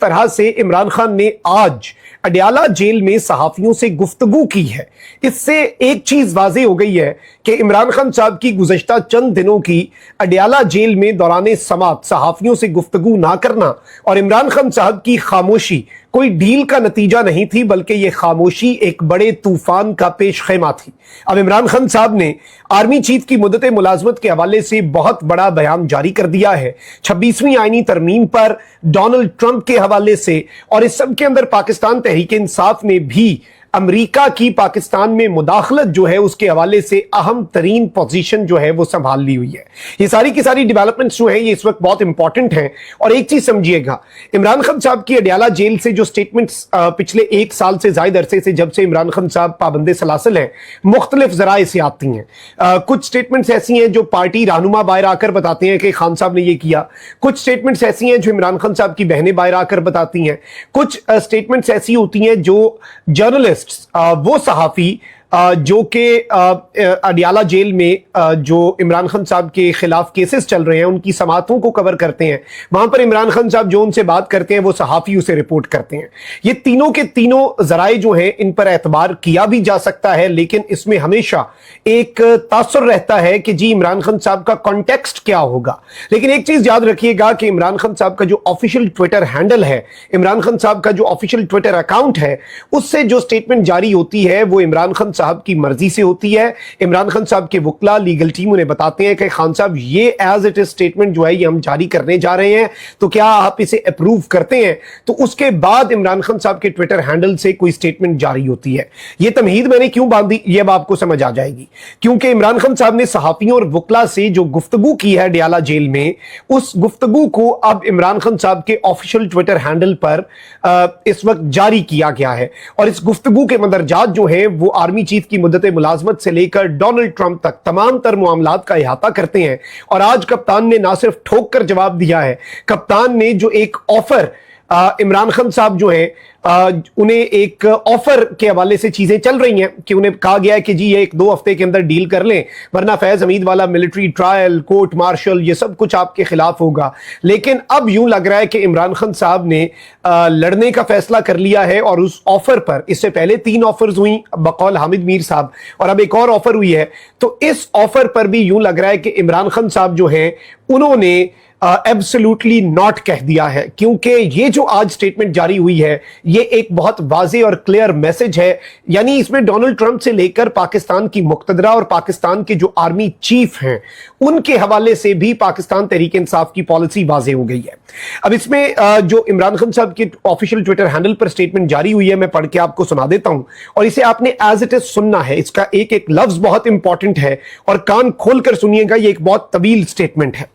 तरह से इमरान खान ने आज अडयाला जेल में सहाफियों से गुफ्तगू की है, इससे एक चीज वाज़ेह हो गई है कि इमरान खान साहब की गुज़श्ता चंद दिनों की अडयाला जेल में दौरान समात सहाफियों से गुफ्तगू ना करना और इमरान खान साहब की खामोशी कोई डील का नतीजा नहीं थी, बल्कि यह खामोशी एक बड़े तूफान का पेश खैमा थी। अब इमरान खान साहब ने आर्मी चीफ की मुद्दत मुलाजमत के हवाले से बहुत बड़ा बयान जारी कर दिया है, 26वीं आईनी तरमीम पर डोनाल्ड ट्रंप के हवाले से, और इस सब के अंदर पाकिस्तान तहरीक इंसाफ ने भी अमेरिका की पाकिस्तान में मुदाखलत जो है उसके हवाले से अहम तरीन पोजीशन जो है वो संभाल ली हुई है। ये सारी की सारी डेवलपमेंट्स जो है ये इस वक्त बहुत इंपॉर्टेंट हैं। और एक चीज समझिएगा, इमरान खान साहब की अडयाला जेल से जो स्टेटमेंट्स पिछले एक साल से ज्यादा अरसे से, जब से इमरान खान साहब पाबंदे सलासल हैं, मुख्तलिफ जराए से आती हैं। कुछ स्टेटमेंट्स ऐसी हैं जो पार्टी रहनुमा बाहर आकर बताते हैं कि खान साहब ने ये किया, कुछ स्टेटमेंट्स ऐसी हैं जो इमरान खान साहब की बहनें बाहर आकर बताती हैं, कुछ स्टेटमेंट्स ऐसी होती हैं जो जर्नलिस्ट वो सहाफी जो कि अडयाला जेल में जो इमरान खान साहब के खिलाफ केसेस चल रहे हैं उनकी समातों को कवर करते हैं, वहां पर इमरान खान साहब जो उनसे बात करते हैं वो सहाफी उसे रिपोर्ट करते हैं। ये तीनों के तीनों जराए जो हैं इन पर एतबार किया भी जा सकता है, लेकिन इसमें हमेशा एक तासुर रहता है कि जी इमरान खान साहब का कॉन्टेक्स्ट क्या होगा। लेकिन एक चीज याद रखिएगा कि इमरान खान साहब का जो ऑफिशियल ट्विटर हैंडल है, इमरान खान साहब का जो ऑफिशियल ट्विटर अकाउंट है, उससे जो स्टेटमेंट जारी होती है वो इमरान खान साहब की मर्जी से होती है। इमरान खान साहब के वकला लीगल टीम उन्हें बताते हैं कि खान साहब ये एज इट इज स्टेटमेंट जो है ये हम जारी करने जा रहे हैं, तो क्या आप इसे अप्रूव करते हैं? तो उसके बाद इमरान खान साहब के ट्विटर हैंडल से कोई स्टेटमेंट जारी होती है। ये तमहीद मैंने क्यों बांधी ये अब आपको समझ आ जाएगी, क्योंकि इमरान खान साहब ने सहाफियों और वकला से जो गुफ्तगू की है अडयाला जेल में, उस गुफ्तगू को अब इमरान खान साहब के ऑफिशियल ट्विटर हैंडल पर इस वक्त जारी किया गया है। और इस गुफ्तगू के मंदरजात जो है वो आर्मी चीफ की मुद्दत मुलाजमत से लेकर डोनाल्ड ट्रंप तक तमाम तर मामलात का इहाता करते हैं। और आज कप्तान ने ना सिर्फ ठोक कर जवाब दिया है, कप्तान ने जो एक ऑफर इमरान खान साहब जो है उन्हें एक ऑफर के हवाले से चीजें चल रही हैं कि उन्हें कहा गया है कि जी ये 1-2 हफ्ते के अंदर डील कर लें, वरना फैज हमीद वाला मिलिट्री ट्रायल, कोर्ट मार्शल, ये सब कुछ आपके खिलाफ होगा। लेकिन अब यूं लग रहा है कि इमरान खान साहब ने लड़ने का फैसला कर लिया है और उस ऑफर पर, इससे पहले 3 ऑफर्स हुई बकौल हामिद मीर साहब और अब एक और ऑफर हुई है, तो इस ऑफर पर भी यूं लग रहा है कि इमरान खान साहब जो हैं उन्होंने एब्सोल्युटली नॉट कह दिया है। क्योंकि ये जो आज स्टेटमेंट जारी हुई है ये एक बहुत वाज़ेह और क्लियर मैसेज है, यानी इसमें डोनाल्ड ट्रंप से लेकर पाकिस्तान की मुक्तदरा और पाकिस्तान के जो आर्मी चीफ हैं उनके हवाले से भी पाकिस्तान तहरीक इंसाफ की पॉलिसी वाज़ेह हो गई है। अब इसमें जो इमरान खान साहब के ऑफिशियल ट्विटर हैंडल पर स्टेटमेंट जारी हुई है, मैं पढ़ के आपको सुना देता हूं और इसे आपने एज इट इज सुनना है। इसका एक एक लफ्ज बहुत इंपॉर्टेंट है और कान खोलकर सुनिएगा, ये एक बहुत तवील स्टेटमेंट है।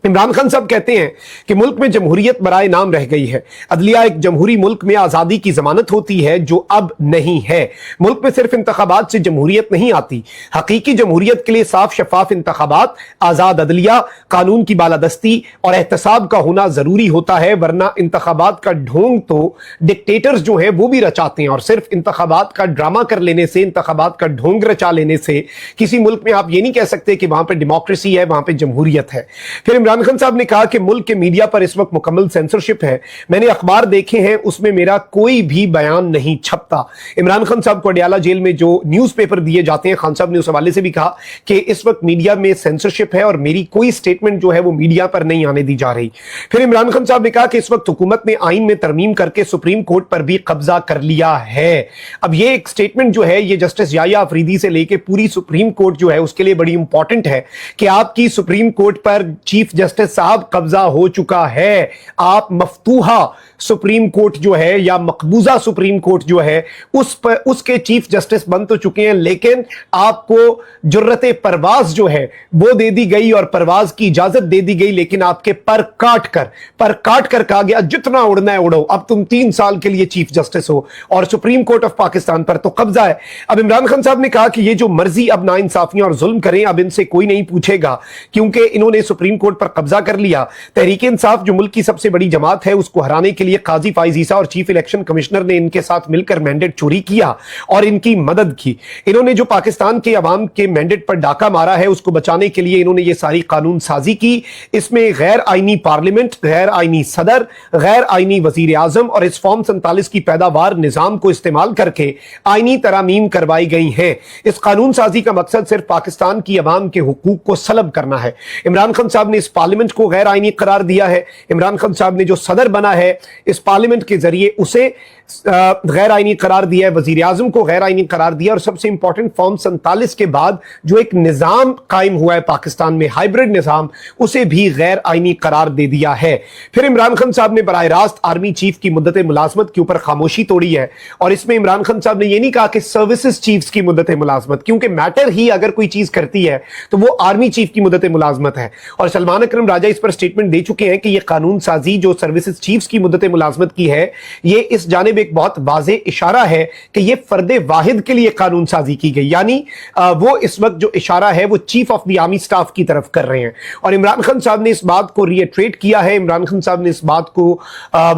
इमरान खान साहब कहते हैं कि मुल्क में जमहूरियत बराए नाम रह गई है। अदलिया एक जमहूरी मुल्क में आज़ादी की जमानत होती है जो अब नहीं है। मुल्क में सिर्फ इंतखाबात से जमहूरियत नहीं आती, हकीकी जमहूरियत के लिए साफ शफाफ इंतखाबात, आज़ाद अदलिया, कानून की बालादस्ती और एहतसाब का होना ज़रूरी होता है, वरना इंतखाबात का ढोंग तो डिक्टेटर्स जो है वो भी रचाते हैं। और सिर्फ इंतखाबात का ड्रामा कर लेने से, इंतखाबात का ढोंग रचा लेने से किसी मुल्क में आप ये नहीं कह सकते कि वहां पर डेमोक्रेसी है, वहां पर जमहूरियत है। फिर इमरान खान साहब ने कहा कि मुल्क के मीडिया पर इस वक्त मुकम्मल सेंसरशिप है। मैंने अखबार देखे हैं, उसमें मेरा कोई भी बयान नहीं छपता। इमरान खान साहब को अडयाला जेल में जो न्यूज़पेपर दिए जाते हैं, खान साहब ने उस हवाले से भी कहा कि इस वक्त मीडिया में सेंसरशिप है और मेरी कोई स्टेटमेंट जो है वो मीडिया पर नहीं आने दी जा रही। फिर इमरान खान साहब ने कहा कि इस वक्त हुकूमत ने आइन में तरमीम करके सुप्रीम कोर्ट पर भी कब्जा कर लिया है। अब ये एक स्टेटमेंट जो है ये जस्टिस याया अफरीदी से लेकर पूरी सुप्रीम कोर्ट जो है उसके लिए बड़ी इंपॉर्टेंट है कि आपकी सुप्रीम कोर्ट पर चीफ जस्टिस साहब कब्जा हो चुका है। आप मफतूहा सुप्रीम कोर्ट जो है या मकबूजा सुप्रीम कोर्ट जो है उस पर उसके चीफ जस्टिस बन तो चुके हैं, लेकिन आपको जुर्रते परवाज जो है वो दे दी गई और परवाज की इजाजत दे दी गई, लेकिन आपके पर काट कर कहा गया जितना उड़ना है उड़ो, अब तुम 3 साल के लिए चीफ जस्टिस हो और सुप्रीम कोर्ट ऑफ पाकिस्तान पर तो कब्जा है। अब इमरान खान साहब ने कहा कि ये जो मर्जी अब नाइंसाफियां और जुल्म करें अब इनसे कोई नहीं पूछेगा, क्योंकि इन्होंने सुप्रीम कोर्ट पर पर कब्जा कर लिया। तहरीक इंसाफ जो मुल्क की सबसे बड़ी जमात है उसको हराने के लिए काजी फाइज ईसा और चीफ इलेक्शन कमिश्नर ने इनके साथ मिलकर मैंडेट चोरी किया और इनकी मदद की। इन्होंने जो पाकिस्तान के अवाम के मैंडेट पर डाका मारा है उसको बचाने के लिए इन्होंने ये सारी कानून साजी की। इसमें गैर आईनी पार्लियामेंट, गैर आईनी सदर, गैर आईनी वजीर आजम और इस फॉर्म 47 की पैदावार निजाम को इस्तेमाल करके आईनी तरामीम करवाई गई हैं। इस कानून साजी का मकसद सिर्फ पाकिस्तान की अवाम के हुकूक को सलब करना है। इमरान खान साहब ने इस पार्लियामेंट को गैर आईनी करार दिया है। इमरान खान साहब ने जो सदर बना है इस पार्लियामेंट के जरिए उसे गैर आईनी करार दिया है, वजीर आजम को गैर आईनी करार दिया और सबसे इंपॉर्टेंट फॉर्म 47 के बाद जो एक निजाम कायम हुआ है पाकिस्तान में, हाइब्रिड निजाम, उसे भी गैर आईनी करार दे दिया है। फिर इमरान खान साहब ने बराह रास्त आर्मी चीफ की मुद्दत मुलाजमत के ऊपर खामोशी तोड़ी है और इसमें इमरान खान साहब ने यह नहीं कहा कि सर्विसेज चीफ्स की मुद्दत मुलाजमत, क्योंकि मैटर ही अगर कोई चीज करती है तो वो आर्मी चीफ की मुद्दत मुलाजमत है और सलमान अकरम राजा इस पर स्टेटमेंट दे चुके हैं कि यह कानून साजी जो सर्विसेज चीफ्स की मुद्दत मुलाजमत की है ये इस जानिब एक बहुत वाज़े इशारा है कि यह फर्दे वाहिद के लिए कानून साजी की गई, यानी वो इस वक्त जो इशारा है वो chief of the army staff की तरफ कर रहे हैं। और इमरान खान साहब ने इस बात को रिएट्रेट किया है, इमरान खान साहब ने इस बात को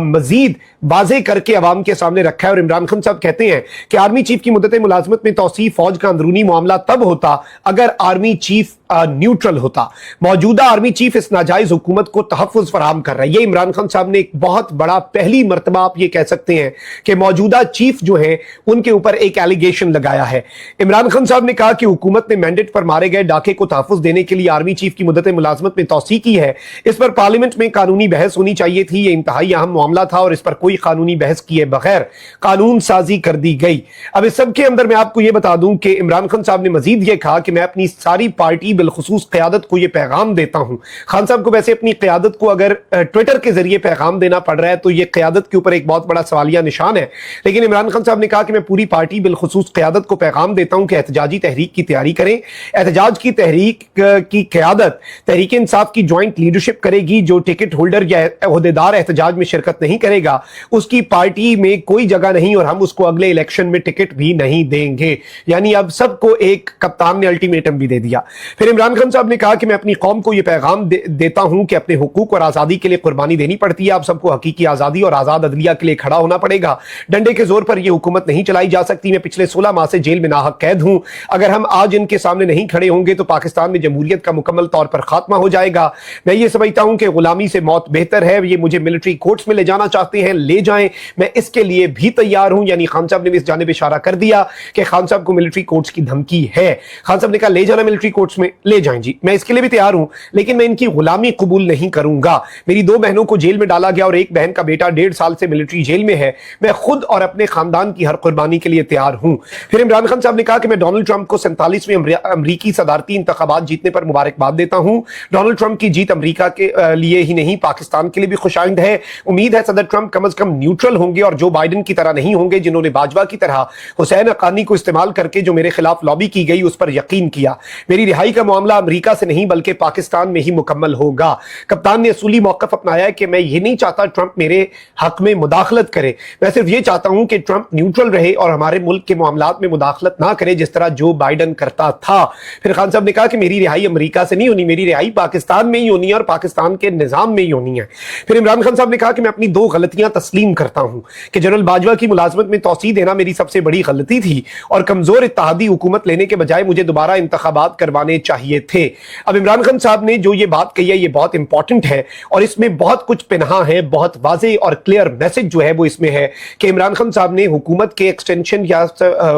मजीद वाज़े करके अवाम के सामने रखा है और इमरान खान साहब कहते हैं कि आर्मी चीफ की मुद्दत मुलाजमत में तौसीफ फौज का अंदरूनी मामला तब होता अगर आर्मी चीफ न्यूट्रल होता। मौजूदा आर्मी चीफ इस नाजायज हुकूमत को तहफ़्फ़ुज़ फराहम कर रहा है। ये इमरान खान साहब ने एक बहुत बड़ा, पहली मरतबा आप ये कह सकते हैं कि मौजूदा चीफ जो है उनके ऊपर एक एलिगेशन लगाया है। इमरान खान साहब ने कहा कि हुकूमत ने मैंडेट पर मारे गए डाके को तहफ़्फ़ुज़ देने के लिए आर्मी चीफ की मुद्दत मुलाजमत में तौसीह की है। इस पर पार्लियामेंट में कानूनी बहस होनी चाहिए थी। यह इंतहाई अहम मामला था और इस पर कोई कानूनी बहस किए बगैर कानून साजी कर दी गई। अब इस सब के अंदर मैं आपको यह बता दूं कि इमरान खान साहब ने मजीद यह कहा कि मैं अपनी सारी पार्टी बिलखुसूस क़यादत को यह पैगाम देता हूं। खान साहब को वैसे अपनी क़यादत को अगर ट्विटर के जरिए पैगाम देना पड़ रहा है तो यह क़यादत के ऊपर एक बहुत बड़ा सवालिया निशान है, लेकिन इमरान खान साहब ने कहा कि मैं पूरी पार्टी बिलखुसूस क़यादत को पैगाम देता हूं कि एहतजाजी तहरीक की तैयारी करें। एहतजाज की तहरीक की क़यादत तहरीक इंसाफ की ज्वाइंट लीडरशिप करेगी। जो टिकट होल्डर या ओहदेदार एहतजाज में शिरकत नहीं करेगा उसकी पार्टी में कोई जगह नहीं और हम उसको अगले इलेक्शन में टिकट भी नहीं देंगे। यानी अब सबको एक कप्तान ने अल्टीमेटम भी दे दिया। फिर इमरान खान साहब ने कहा कि मैं अपनी कौम को यह पैगाम देता हूं कि अपने हुकूक और आज़ादी के लिए कुर्बानी देनी पड़ती है। आप सबको हकीकी आज़ादी और आज़ाद अदलिया के लिए खड़ा होना पड़ेगा। डंडे के जोर पर यह हुकूमत नहीं चलाई जा सकती। मैं पिछले 16 माह से जेल में नाहक कैद हूं। अगर हम आज इनके सामने नहीं खड़े होंगे तो पाकिस्तान में जमहूरियत का मुकम्मल तौर पर खात्मा हो जाएगा। मैं ये समझता हूं कि गुलामी से मौत बेहतर है। ये मुझे मिलिट्री कोर्ट्स में ले जाना चाहते हैं, ले जाएं, मैं इसके लिए भी तैयार हूं। यानी खान साहब ने भी इस जानिब इशारा कर दिया कि खान साहब को मिलिट्री कोर्ट्स की धमकी है। खान साहब ने कहा ले जाना मिलिट्री कोर्ट्स में, ले जाएं जी, मैं इसके लिए भी तैयार हूं, लेकिन मैं इनकी गुलामी कबूल नहीं करूंगा। मेरी 2 बहनों को जेल में डाला गया और एक बहन का बेटा 1.5 साल से मिलिट्री जेल में है। मैं खुद और अपने खानदान की हर कुर्बानी के लिए तैयार हूं। फिर इमरान खान साहब ने कहा कि मैं डोनाल्ड ट्रंप को 47वें अमरीकी सदारती इंतखाबात जीतने पर मुबारकबाद देता हूं। डोनाल्ड ट्रंप की जीत अमरीका के लिए ही नहीं पाकिस्तान के लिए भी खुशाइंद है। उम्मीद है सदर ट्रंप कम अज कम न्यूट्रल होंगे और जो बाइडन की तरह नहीं होंगे जिन्होंने बाजवा की तरह हुसैन हक्कानी को इस्तेमाल करके जो मेरे खिलाफ लॉबी की गई उस पर यकीन किया। मेरी रिहाई का मामला अमरीका से नहीं बल्कि पाकिस्तान में ही मुकम्मल होगा। कप्तान ने असूली मौक़िफ़ अपनाया है कि मैं ये नहीं चाहता ट्रंप मेरे हक में मुदाखलत करे, मैं सिर्फ ये चाहता हूं कि ट्रंप न्यूट्रल रहे और हमारे मुल्क के मामलात में मुदाखलत ना करे जिस तरह जो बाइडन करता था। फिर खान साहब ने कहा कि मेरी रिहाई अमरीका से नहीं होनी, मेरी रिहाई पाकिस्तान में ही होनी है और पाकिस्तान के निज़ाम में ही होनी है। फिर इमरान खान साहब ने कहा कि मैं अपनी 2 गलतियां तस्लीम करता हूं कि जनरल बाजवा की मुलाजमत में तौसीह देना मेरी सबसे बड़ी गलती थी और कमजोर इत्तेहादी हुकूमत लेने के बजाय मुझे दोबारा इंतखाबात करवाने चाहिए थे। अब इमरान खान साहब ने जो ये बात कही है ये बहुत इंपॉर्टेंट है और इसमें बहुत कुछ पिनहा है। बहुत वाज़े और क्लियर मैसेज जो है वो इसमें है कि इमरान खान साहब ने हुकूमत के एक्सटेंशन या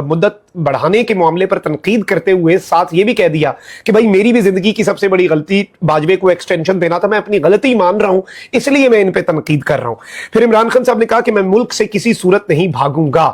मुद्दत बढ़ाने के मामले पर तनकीद करते हुए साथ ये भी कह दिया कि भाई मेरी भी जिंदगी की सबसे बड़ी गलती बाजवे को एक्सटेंशन देना था, मैं अपनी गलती मान रहा हूं इसलिए मैं इन पे तनकीद कर रहा हूं। फिर इमरान खान साहब ने कहा कि मैं मुल्क से किसी सूरत नहीं भागूंगा।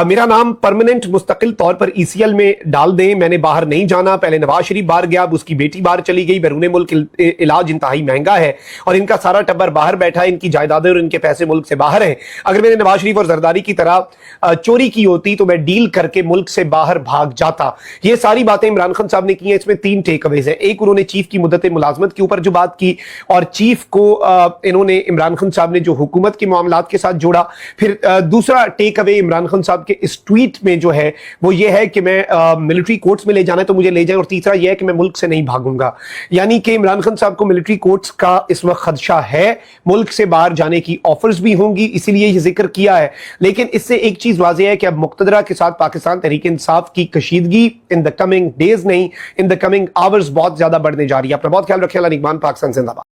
मेरा नाम परमानेंट मुस्तकिल तौर पर ECL में डाल दें, मैंने बाहर नहीं जाना। पहले नवाज शरीफ बाहर गया, अब उसकी बेटी बाहर चली गई। बैरून मुल्क इलाज इंतहाई महंगा है और इनका सारा टब्बर बाहर बैठा है, इनकी जायदादें और इनके पैसे मुल्क से बाहर हैं। अगर मैंने नवाज शरीफ और जरदारी की तरह चोरी की होती तो मैं डील करके मुल्क سے باہر بھاگ جاتا. یہ ساری باتیں عمران خان صاحب نے کی ہیں. اس میں 3 ٹیک اویز ہیں. ایک انہوں نے چیف کی مدت ملازمت کے اوپر جو بات کی, اور چیف کو انہوں نے عمران خان صاحب نے جو حکومت کے معاملات کے ساتھ جوڑا. پھر دوسرا ٹیک اوے عمران خان صاحب کے اس ٹویٹ میں جو ہے وہ یہ ہے کہ میں ملٹری کورٹس میں لے جانا ہے تو مجھے لے جائیں, اور تیسرا یہ ہے کہ میں ملک سے نہیں بھاگوں گا. یعنی کہ عمران خان صاحب کو ملٹری کورٹس کا اس وقت خدشہ ہے, ملک سے باہر جانے کی آفرز بھی ہوں گی, اسی لیے یہ ذکر کیا ہے. لیکن اس سے ایک چیز واضح ہے کہ اب مقتدرہ کے ساتھ پاکستان تحریک انصاف کی کشیدگی ان دا کمنگ ڈیز نہیں, ان دا کمنگ آورز بہت زیادہ بڑھنے جا رہی ہے. اپنا بہت خیال رکھیں. اللہ نگہبان. پاکستان زندہ باد.